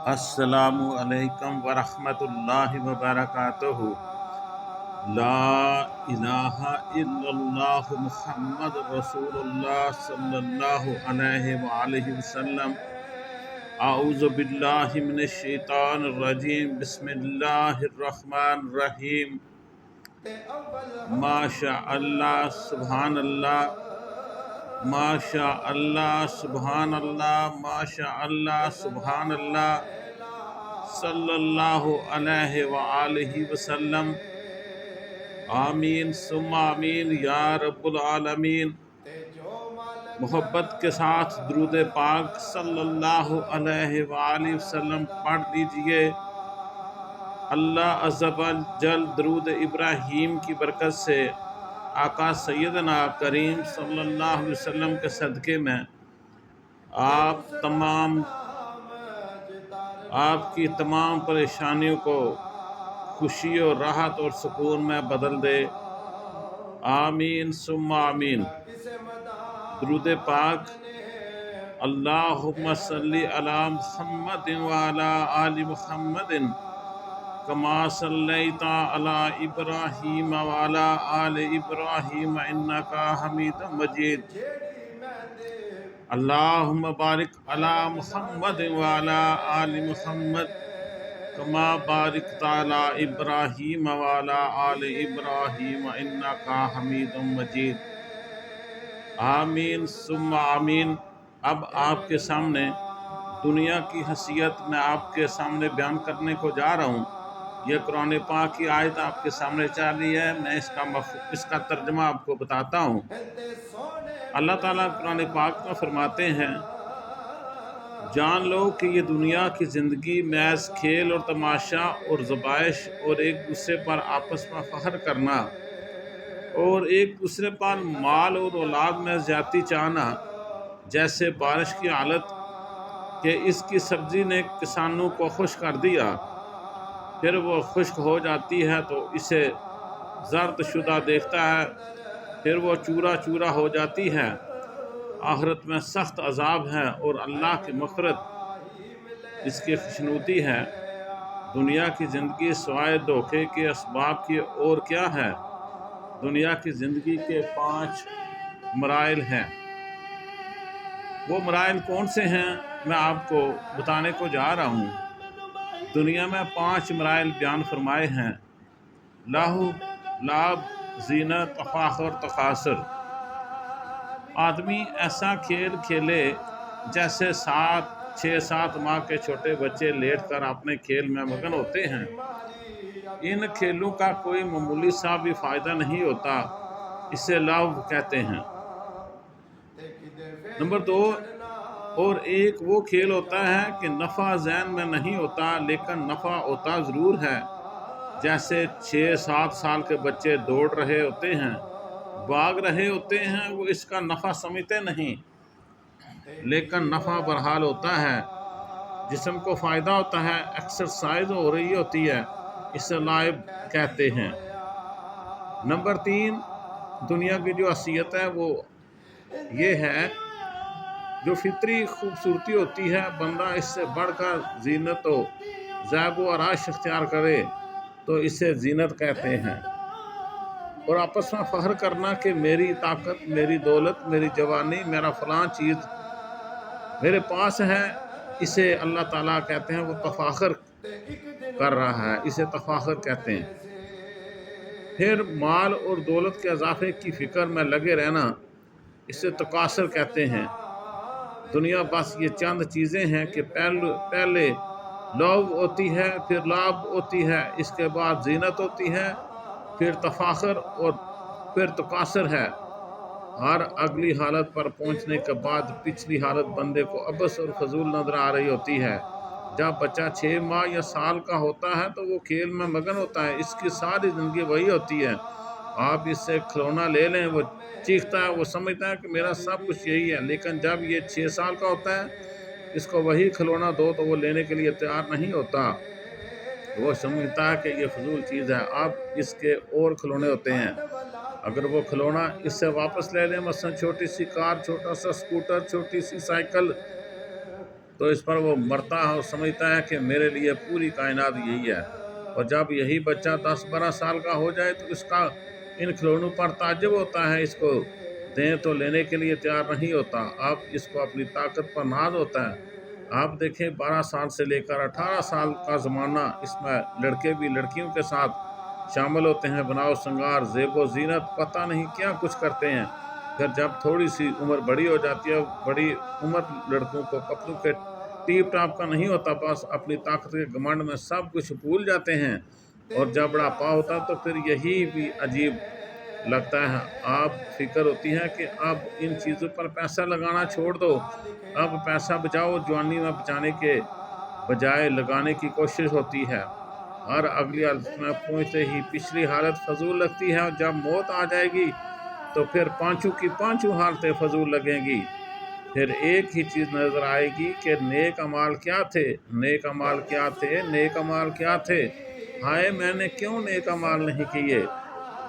السلام علیکم ورحمۃ اللہ وبرکاتہ۔ لا الہ الا اللہ محمد رسول اللہ صلی اللہ علیہ وآلہ وسلم۔ اعوذ باللہ من الشیطان الرجیم، بسم اللہ الرحمن الرحیم۔ ماشاء اللہ سبحان اللہ، ماشاء اللہ سبحان اللہ، ماشاء اللہ سبحان اللہ، صلی اللہ علیہ وآلہ وسلم۔ آمین ثم آمین یا رب العالمین۔ محبت کے ساتھ درود پاک صلی اللہ علیہ وآلہ وسلم پڑھ لیجئے۔ اللہ عز و جل درود ابراہیم کی برکت سے آقا سیدنا کریم صلی اللہ علیہ وسلم کے صدقے میں آپ کی تمام پریشانیوں کو خوشی اور راحت اور سکون میں بدل دے۔ آمین ثم آمین۔ درود پاک۔ اللہم صلی علی محمد وعلی آل محمد کما صلیت علی ابراہیم وعلی آل ابراہیم انکا حمید مجید۔ اللہم بارک علی محمد وعلی آل محمد کما بارکت علی ابراہیم وعلی آل ابراہیم انکا حمید مجید۔ آمین ثم آمین۔ اب آپ کے سامنے دنیا کی حیثیت میں آپ کے سامنے بیان کرنے کو جا رہا ہوں۔ یہ قرآن پاک کی آیت آپ کے سامنے چل رہی ہے، میں اس کا ترجمہ آپ کو بتاتا ہوں۔ اللہ تعالیٰ قرآن پاک میں فرماتے ہیں، جان لو کہ یہ دنیا کی زندگی محض کھیل اور تماشا اور زبائش اور ایک دوسرے پر آپس میں فخر کرنا اور ایک دوسرے پر مال اور اولاد میں زیادتی چاہنا جیسے بارش کی حالت کہ اس کی سبزی نے کسانوں کو خوش کر دیا، پھر وہ خشک ہو جاتی ہے تو اسے زرد شدہ دیکھتا ہے، پھر وہ چورا چورا ہو جاتی ہے۔ آخرت میں سخت عذاب ہے اور اللہ کی مغفرت اس کی خوشنودی ہے۔ دنیا کی زندگی سوائے دھوکے کے اسباب کی اور کیا ہے؟ دنیا کی زندگی کے 5 مراحل ہیں۔ وہ مراحل کون سے ہیں میں آپ کو بتانے کو جا رہا ہوں۔ دنیا میں 5 مراحل بیان فرمائے ہیں: لاہو، لعب، زینت، تفاخر، تکاثر۔ آدمی ایسا کھیل کھیلے جیسے 6-7 ماہ کے چھوٹے بچے لیٹ کر اپنے کھیل میں مگن ہوتے ہیں۔ ان کھیلوں کا کوئی معمولی سا بھی فائدہ نہیں ہوتا، اسے لعب کہتے ہیں۔ نمبر 2، اور ایک وہ کھیل ہوتا ہے کہ نفع ذہن میں نہیں ہوتا لیکن نفع ہوتا ضرور ہے، جیسے 6-7 سال کے بچے دوڑ رہے ہوتے ہیں، بھاگ رہے ہوتے ہیں، وہ اس کا نفع سمجھتے نہیں لیکن نفع بہرحال ہوتا ہے، جسم کو فائدہ ہوتا ہے، ایکسرسائز ہو رہی ہوتی ہے، اسے لعب کہتے ہیں۔ نمبر 3، دنیا کی جو حیثیت ہے وہ یہ ہے، جو فطری خوبصورتی ہوتی ہے بندہ اس سے بڑھ کر زینت و زیب و آرائش اختیار کرے تو اسے زینت کہتے ہیں۔ اور آپس میں فخر کرنا کہ میری طاقت، میری دولت، میری جوانی، میرا فلاں چیز میرے پاس ہے، اسے اللہ تعالیٰ کہتے ہیں وہ تفاخر کر رہا ہے، اسے تفاخر کہتے ہیں۔ پھر مال اور دولت کے اضافے کی فکر میں لگے رہنا، اسے تکاثر کہتے ہیں۔ دنیا بس یہ چند چیزیں ہیں کہ پہلے لعب ہوتی ہے، پھر لعب ہوتی ہے، اس کے بعد زینت ہوتی ہے، پھر تفاخر اور پھر تکاثر ہے۔ ہر اگلی حالت پر پہنچنے کے بعد پچھلی حالت بندے کو عبث اور فضول نظر آ رہی ہوتی ہے۔ جب بچہ 6 ماہ یا سال کا ہوتا ہے تو وہ کھیل میں مگن ہوتا ہے، اس کی ساری زندگی وہی ہوتی ہے۔ آپ اس سے کھلونا لے لیں، وہ چیختا ہے، وہ سمجھتا ہے کہ میرا سب کچھ یہی ہے، لیکن جب یہ 6 سال کا ہوتا ہے اس کو وہی کھلونا دو تو وہ لینے کے لیے تیار نہیں ہوتا، وہ سمجھتا ہے کہ یہ فضول چیز ہے۔ اب اس کے اور کھلونے ہوتے ہیں، اگر وہ کھلونا اس سے واپس لے لیں، مثلا چھوٹی سی کار، چھوٹا سا سکوٹر، چھوٹی سی سائیکل، تو اس پر وہ مرتا ہے اور سمجھتا ہے کہ میرے لیے پوری کائنات یہی ہے، اور جب یہی بچہ 10-12 سال کا ہو جائے تو اس کا ان کھلونوں پر تعجب ہوتا ہے، اس کو دیں تو لینے کے لیے تیار نہیں ہوتا، اب اس کو اپنی طاقت پر ناز ہوتا ہے۔ آپ دیکھیں 12 سال سے لے کر 18 سال کا زمانہ، اس میں لڑکے بھی لڑکیوں کے ساتھ شامل ہوتے ہیں، بناؤ سنگار، زیب و زینت، پتہ نہیں کیا کچھ کرتے ہیں۔ پھر جب تھوڑی سی عمر بڑی ہو جاتی ہے، بڑی عمر لڑکوں کو کپڑوں کے ٹیپ ٹاپ کا نہیں ہوتا، بس اپنی طاقت کے گھمنڈ میں سب کچھ بھول جاتے ہیں، اور جب بڑھاپا ہوتا ہے تو پھر یہی بھی عجیب لگتا ہے۔ آپ فکر ہوتی ہے کہ اب ان چیزوں پر پیسہ لگانا چھوڑ دو، اب پیسہ بچاؤ، جوانی میں بچانے کے بجائے لگانے کی کوشش ہوتی ہے۔ ہر اگلی حالت میں پہنچتے ہی پچھلی حالت فضول لگتی ہے، اور جب موت آ جائے گی تو پھر پانچوں کی پانچوں حالتیں فضول لگیں گی۔ پھر ایک ہی چیز نظر آئے گی کہ نیک اعمال کیا تھے، نیک اعمال کیا تھے، نیک اعمال کیا تھے، ہائے میں نے کیوں نیک اعمال نہیں کیے۔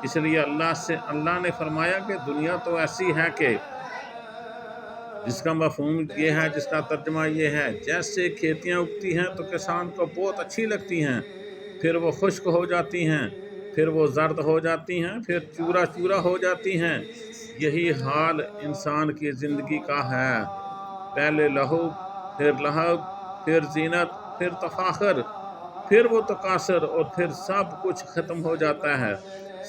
اس لیے اللہ نے فرمایا کہ دنیا تو ایسی ہے کہ جس کا مفہوم یہ ہے، جس کا ترجمہ یہ ہے، جیسے کھیتیاں اگتی ہیں تو کسان کو بہت اچھی لگتی ہیں، پھر وہ خشک ہو جاتی ہیں، پھر وہ زرد ہو جاتی ہیں، پھر چورا چورا ہو جاتی ہیں۔ یہی حال انسان کی زندگی کا ہے، پہلے لہو، پھر لہب، پھر زینت، پھر تفاخر، پھر وہ تکاثر، اور پھر سب کچھ ختم ہو جاتا ہے،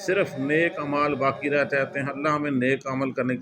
صرف نیک اعمال باقی رہ جاتے ہیں۔ اللہ ہمیں نیک عمل کرنے کی